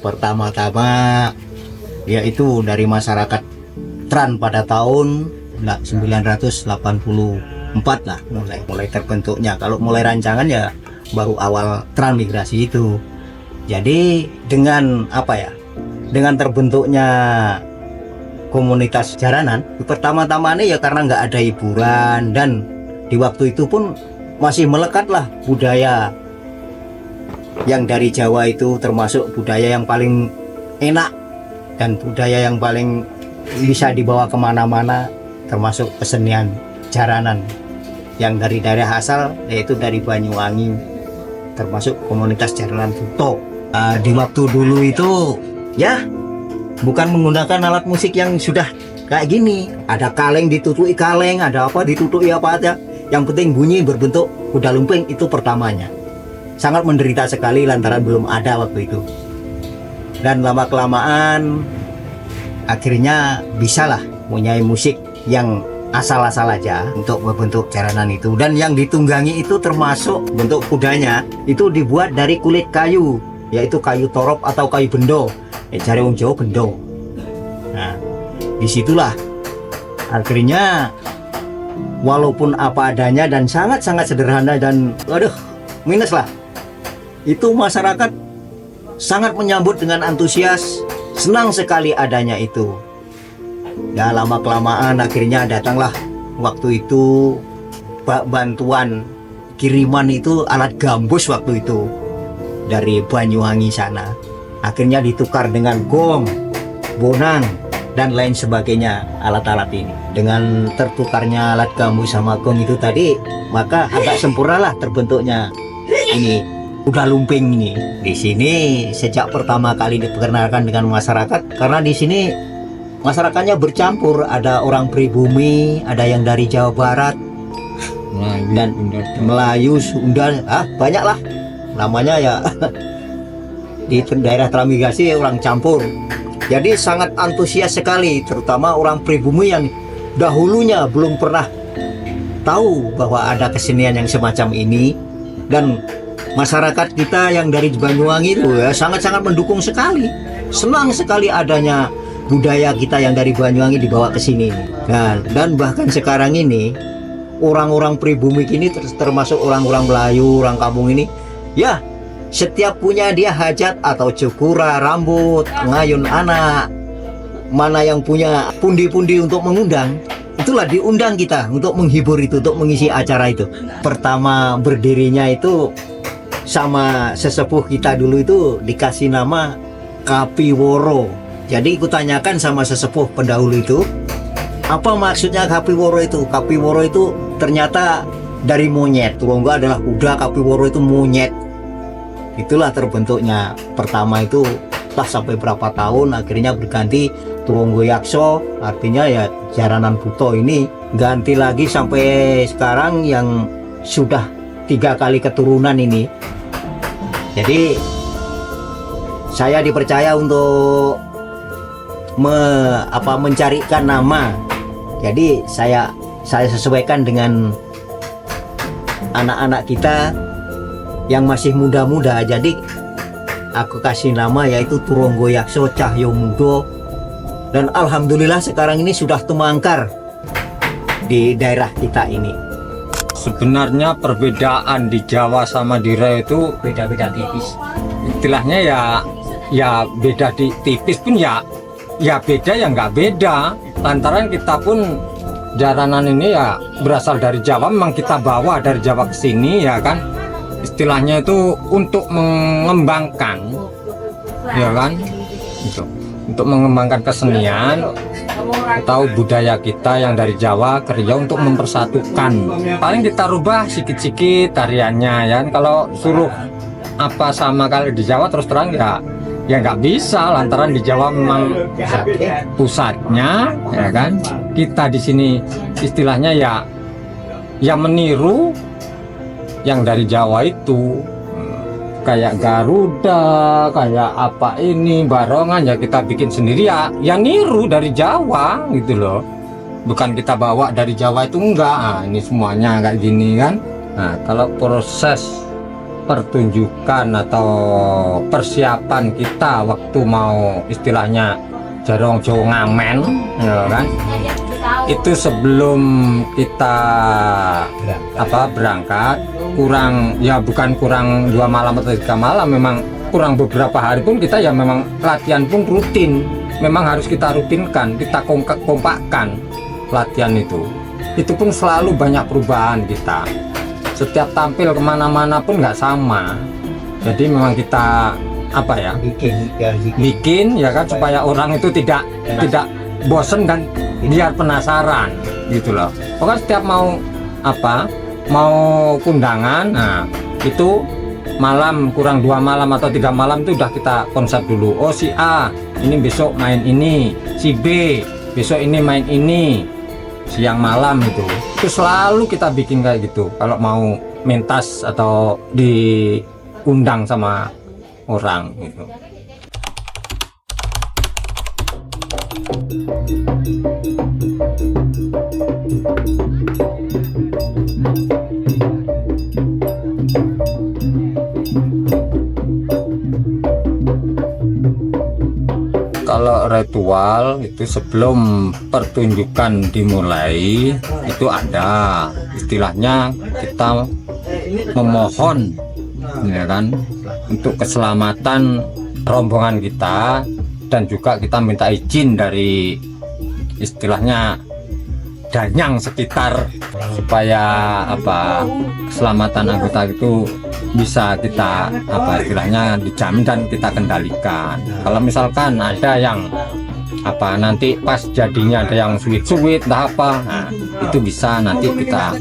Pertama-tama yaitu dari masyarakat Tran pada tahun 1984 lah mulai terbentuknya. Kalau mulai rancangan ya baru awal transmigrasi itu. Jadi dengan dengan terbentuknya komunitas jaranan, pertama-tama ini ya karena nggak ada hiburan, dan di waktu itu pun masih melekatlah budaya yang dari Jawa itu, termasuk budaya yang paling enak dan budaya yang paling bisa dibawa kemana-mana, termasuk kesenian jaranan yang dari daerah asal, yaitu dari Banyuwangi, termasuk komunitas jaranan Buto. Di waktu dulu itu ya bukan menggunakan alat musik yang sudah kayak gini, ada kaleng ditutupi kaleng, ada apa ditutupi apa aja, yang penting bunyi berbentuk kuda lumping. Itu pertamanya sangat menderita sekali lantaran belum ada waktu itu, dan lama kelamaan akhirnya bisalah punya musik yang asal-asal aja untuk membentuk jaranan itu. Dan yang ditunggangi itu termasuk bentuk kudanya itu dibuat dari kulit kayu, yaitu kayu torop atau kayu bendo, cari wong Jawa bendo. Nah, disitulah akhirnya walaupun apa adanya dan sangat-sangat sederhana dan minus lah, itu masyarakat sangat menyambut dengan antusias, senang sekali adanya itu. Ya lama kelamaan akhirnya datanglah waktu itu bantuan kiriman itu alat gambus waktu itu dari Banyuwangi sana. Akhirnya ditukar dengan gong, bonang, dan lain sebagainya alat-alat ini. Dengan tertukarnya alat gambus sama gong itu tadi, maka agak sempurnalah terbentuknya ini kuda lumping ini. Di sini sejak pertama kali diperkenalkan dengan masyarakat, karena di sini masyarakatnya bercampur, ada orang pribumi, ada yang dari Jawa Barat, dan Melayu, Sunda, banyak lah namanya ya. Di daerah transmigrasi orang campur, jadi sangat antusias sekali, terutama orang pribumi yang dahulunya belum pernah tahu bahwa ada kesenian yang semacam ini. Dan masyarakat kita yang dari Banyuwangi itu ya sangat-sangat mendukung sekali, senang sekali adanya budaya kita yang dari Banyuwangi dibawa ke sini. Dan bahkan sekarang ini orang-orang pribumi ini termasuk orang-orang Melayu, orang kampung ini ya, setiap punya dia hajat atau cukura rambut, ngayun anak, mana yang punya pundi-pundi untuk mengundang, itulah diundang kita untuk menghibur itu, untuk mengisi acara itu. Pertama berdirinya itu sama sesepuh kita dulu itu dikasih nama Kapiworo. Jadi aku tanyakan sama sesepuh pendahulu itu, apa maksudnya Kapiworo itu? Kapiworo itu ternyata dari monyet. Turungga adalah kuda, Kapiworo itu monyet. Itulah terbentuknya. Pertama itu setelah sampai berapa tahun akhirnya berganti Turunggo Yakso, artinya ya jaranan Buto ini ganti lagi sampai sekarang yang sudah 3 kali keturunan ini. Jadi saya dipercaya untuk mencarikan nama. Jadi saya sesuaikan dengan anak-anak kita yang masih muda-muda. Jadi aku kasih nama yaitu Turunggo Yakso Cahyo Mudo. Dan alhamdulillah sekarang ini sudah tumangkar di daerah kita ini. Sebenarnya perbedaan di Jawa sama di Riau itu Beda-beda tipis. istilahnya ya beda di tipis pun ya beda ya nggak beda. Lantaran kita pun jaranan ini ya berasal dari Jawa, memang kita bawa dari Jawa ke sini ya kan. Istilahnya itu untuk mengembangkan, ya kan, untuk mengembangkan kesenian atau budaya kita yang dari Jawa ke Riau untuk mempersatukan. Paling kita rubah sikit-sikit tariannya ya kan. Kalau suruh apa sama kali di Jawa terus terang ya nggak bisa, lantaran di Jawa memang pusatnya ya kan. Kita di sini istilahnya ya meniru yang dari Jawa itu, kayak Garuda, kayak apa ini barongan ya kita bikin sendiri ya niru dari Jawa gitu loh. Bukan kita bawa dari Jawa itu enggak. Ini semuanya kayak gini kan. Nah, kalau proses pertunjukan atau persiapan kita waktu mau istilahnya jarong Jawa ngamen, ya kan? Itu sebelum kita berangkat kurang, ya bukan kurang 2 malam atau 3 malam, memang kurang beberapa hari pun kita ya memang latihan pun rutin, memang harus kita rutinkan, kita kompakkan latihan itu pun selalu banyak perubahan kita, setiap tampil kemana-mana pun nggak sama. Jadi memang kita bikin ya kan, supaya orang itu tidak bosen dan biar penasaran gitu loh. Pokoknya setiap mau kundangan, nah itu malam kurang 2 malam atau 3 malam itu udah kita konsep dulu. Oh, si A ini besok main ini, si B besok ini main ini, siang malam itu selalu kita bikin kayak gitu kalau mau mentas atau diundang sama orang gitu. Kalau ritual itu sebelum pertunjukan dimulai itu ada istilahnya kita memohon, ya kan, untuk keselamatan rombongan kita, dan juga kita minta izin dari istilahnya danyang sekitar supaya keselamatan anggota itu bisa kita istilahnya dijamin dan kita kendalikan. Kalau misalkan ada yang nanti pas jadinya ada yang suwit nah itu bisa nanti kita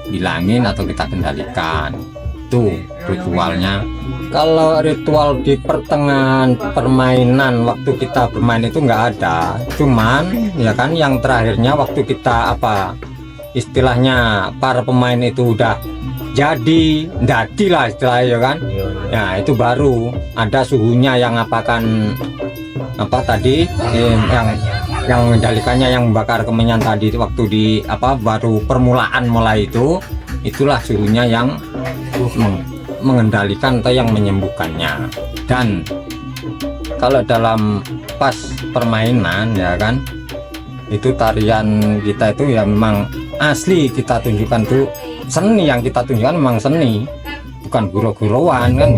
bilangin atau kita kendalikan. Itu ritualnya. Kalau ritual di pertengahan permainan waktu kita bermain itu nggak ada, cuman ya kan yang terakhirnya waktu kita istilahnya para pemain itu udah jadi lah istilahnya, ya kan. Ya itu baru ada suhunya yang tadi yang mengendalikannya, yang membakar kemenyan tadi waktu di baru permulaan mulai itulah suhunya yang mengendalikan atau yang menyembuhkannya. Dan kalau dalam pas permainan ya kan, itu tarian kita itu ya memang asli kita tunjukkan tuh seni, yang kita tunjukkan memang seni, bukan guro-guroan kan.